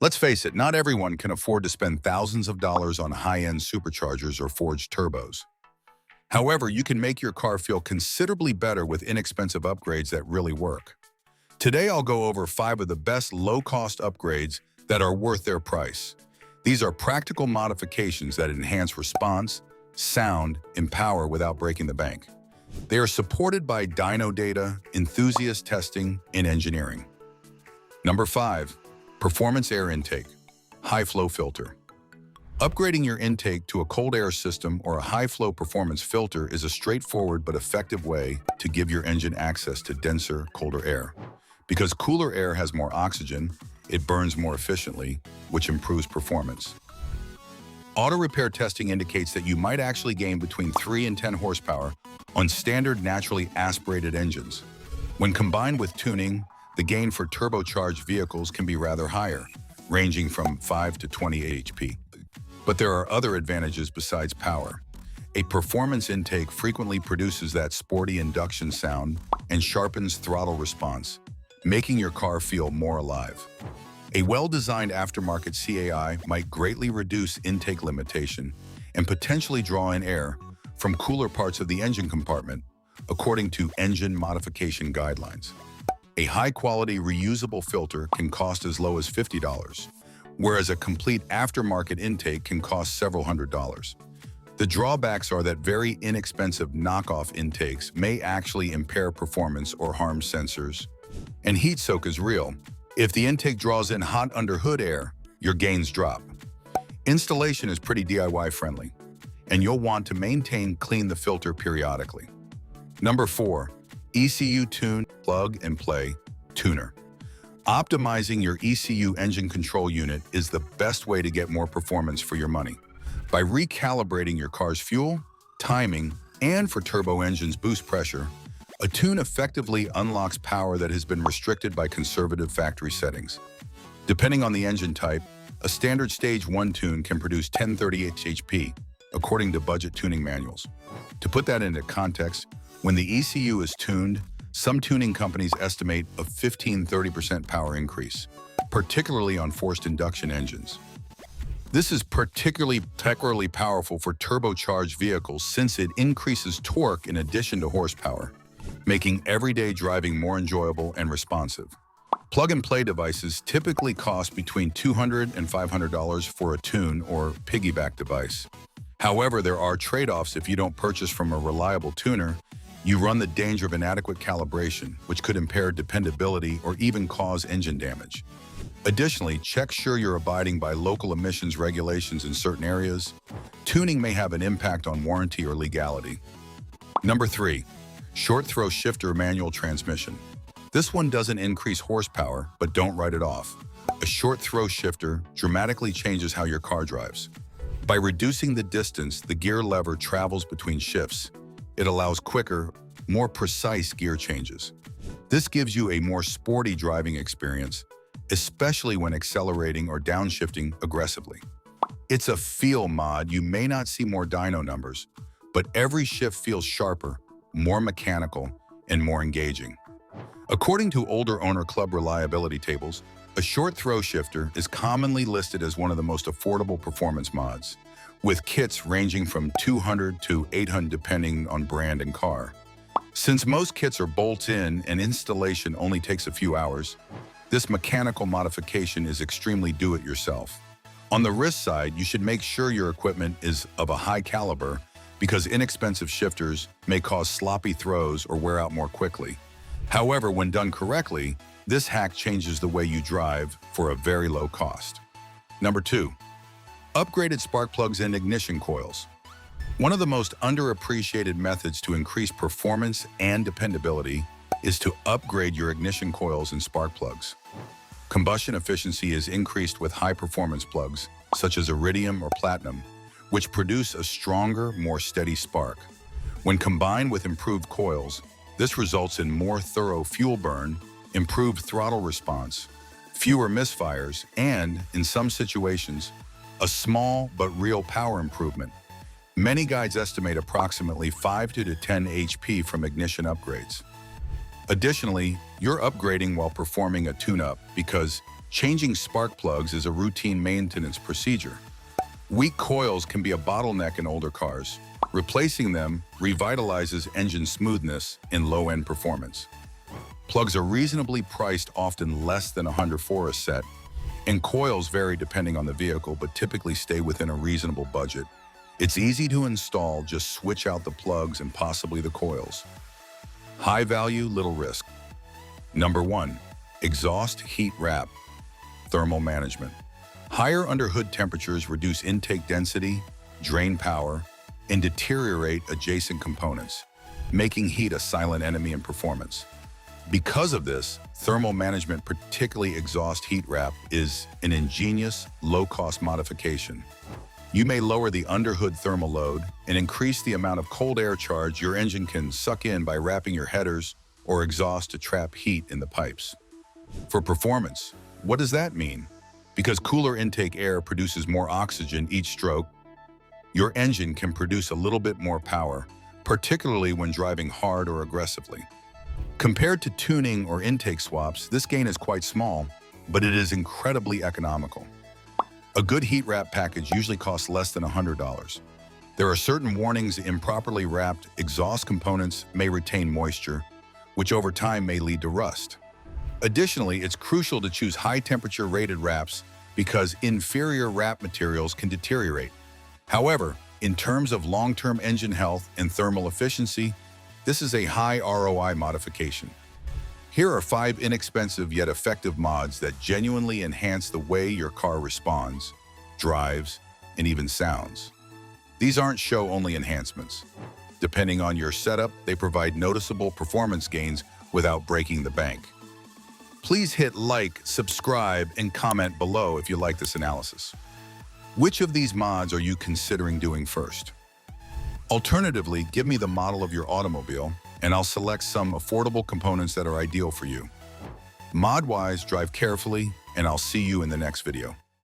Let's face it, not everyone can afford to spend thousands of dollars on high-end superchargers or forged turbos. However, you can make your car feel considerably better with inexpensive upgrades that really work. Today, I'll go over 5 of the best low-cost upgrades that are worth their price. These are practical modifications that enhance response, sound, and power without breaking the bank. They are supported by dyno data, enthusiast testing, and engineering. Number 5. Performance air intake, high-flow filter. Upgrading your intake to a cold air system or a high-flow performance filter is a straightforward but effective way to give your engine access to denser, colder air. Because cooler air has more oxygen, it burns more efficiently, which improves performance. Auto repair testing indicates that you might actually gain between 3 and 10 horsepower on standard naturally aspirated engines. When combined with tuning, the gain for turbocharged vehicles can be rather higher, ranging from 5 to 20 HP. But there are other advantages besides power. A performance intake frequently produces that sporty induction sound and sharpens throttle response, making your car feel more alive. A well-designed aftermarket CAI might greatly reduce intake limitation and potentially draw in air from cooler parts of the engine compartment, according to engine modification guidelines. A high-quality reusable filter can cost as low as $50, whereas a complete aftermarket intake can cost several $100s. The drawbacks are that very inexpensive knockoff intakes may actually impair performance or harm sensors, and heat soak is real. If the intake draws in hot under-hood air, your gains drop. Installation is pretty DIY friendly, and you'll want to clean the filter periodically. Number 4. ECU Tune Plug-and-Play Tuner. Optimizing your ECU engine control unit is the best way to get more performance for your money. By recalibrating your car's fuel, timing, and for turbo engines boost pressure, a tune effectively unlocks power that has been restricted by conservative factory settings. Depending on the engine type, a standard Stage 1 tune can produce 1038 HP, according to budget tuning manuals. To put that into context, when the ECU is tuned, some tuning companies estimate a 15–30% power increase, particularly on forced induction engines. This is particularly powerful for turbocharged vehicles since it increases torque in addition to horsepower, making everyday driving more enjoyable and responsive. Plug-and-play devices typically cost between $200 and $500 for a tune or piggyback device. However, there are trade-offs. If you don't purchase from a reliable tuner, you run the danger of inadequate calibration, which could impair dependability or even cause engine damage. Additionally, check sure you're abiding by local emissions regulations in certain areas. Tuning may have an impact on warranty or legality. Number 3. Short throw shifter manual transmission. This one doesn't increase horsepower, but don't write it off. A short throw shifter dramatically changes how your car drives. By reducing the distance the gear lever travels between shifts, it allows quicker, more precise gear changes. This gives you a more sporty driving experience, especially when accelerating or downshifting aggressively. It's a feel mod. You may not see more dyno numbers, but every shift feels sharper, more mechanical, and more engaging. According to older owner club reliability tables, a short throw shifter is commonly listed as one of the most affordable performance mods, with kits ranging from $200 to $800 depending on brand and car. Since most kits are bolt-in and installation only takes a few hours, this mechanical modification is extremely do-it-yourself. On the risk side, you should make sure your equipment is of a high caliber because inexpensive shifters may cause sloppy throws or wear out more quickly. However, when done correctly, this hack changes the way you drive for a very low cost. Number 2. Upgraded spark plugs and ignition coils. One of the most underappreciated methods to increase performance and dependability is to upgrade your ignition coils and spark plugs. Combustion efficiency is increased with high-performance plugs, such as iridium or platinum, which produce a stronger, more steady spark. When combined with improved coils, this results in more thorough fuel burn, improved throttle response, fewer misfires, and, in some situations, a small but real power improvement. Many guides estimate approximately 5 to 10 HP from ignition upgrades. Additionally, you're upgrading while performing a tune-up because Changing spark plugs is a routine maintenance procedure. Weak coils can be a bottleneck in older cars. Replacing them revitalizes engine smoothness in low-end performance. Plugs are reasonably priced, often less than $100 a set, and coils vary depending on the vehicle, but typically stay within a reasonable budget. It's easy to install, just switch out the plugs and possibly the coils. High value, little risk. Number 1, exhaust heat wrap, thermal management. Higher under-hood temperatures reduce intake density, drain power, and deteriorate adjacent components, making heat a silent enemy in performance. Because of this, thermal management, particularly exhaust heat wrap, is an ingenious, low-cost modification. You may lower the underhood thermal load and increase the amount of cold air charge your engine can suck in by wrapping your headers or exhaust to trap heat in the pipes. For performance, what does that mean? Because cooler intake air produces more oxygen each stroke, your engine can produce a little bit more power, particularly when driving hard or aggressively. Compared to tuning or intake swaps, this gain is quite small, but it is incredibly economical. A good heat wrap package usually costs less than $100. There are certain warnings: improperly wrapped exhaust components may retain moisture, which over time may lead to rust. Additionally, it's crucial to choose high-temperature rated wraps because inferior wrap materials can deteriorate. However, in terms of long-term engine health and thermal efficiency, this is a high ROI modification. Here are 5 inexpensive yet effective mods that genuinely enhance the way your car responds, drives, and even sounds. These aren't show-only enhancements. Depending on your setup, they provide noticeable performance gains without breaking the bank. Please hit like, subscribe, and comment below if you like this analysis. Which of these mods are you considering doing first? Alternatively, give me the model of your automobile, and I'll select some affordable components that are ideal for you. Mod-wise, drive carefully, and I'll see you in the next video.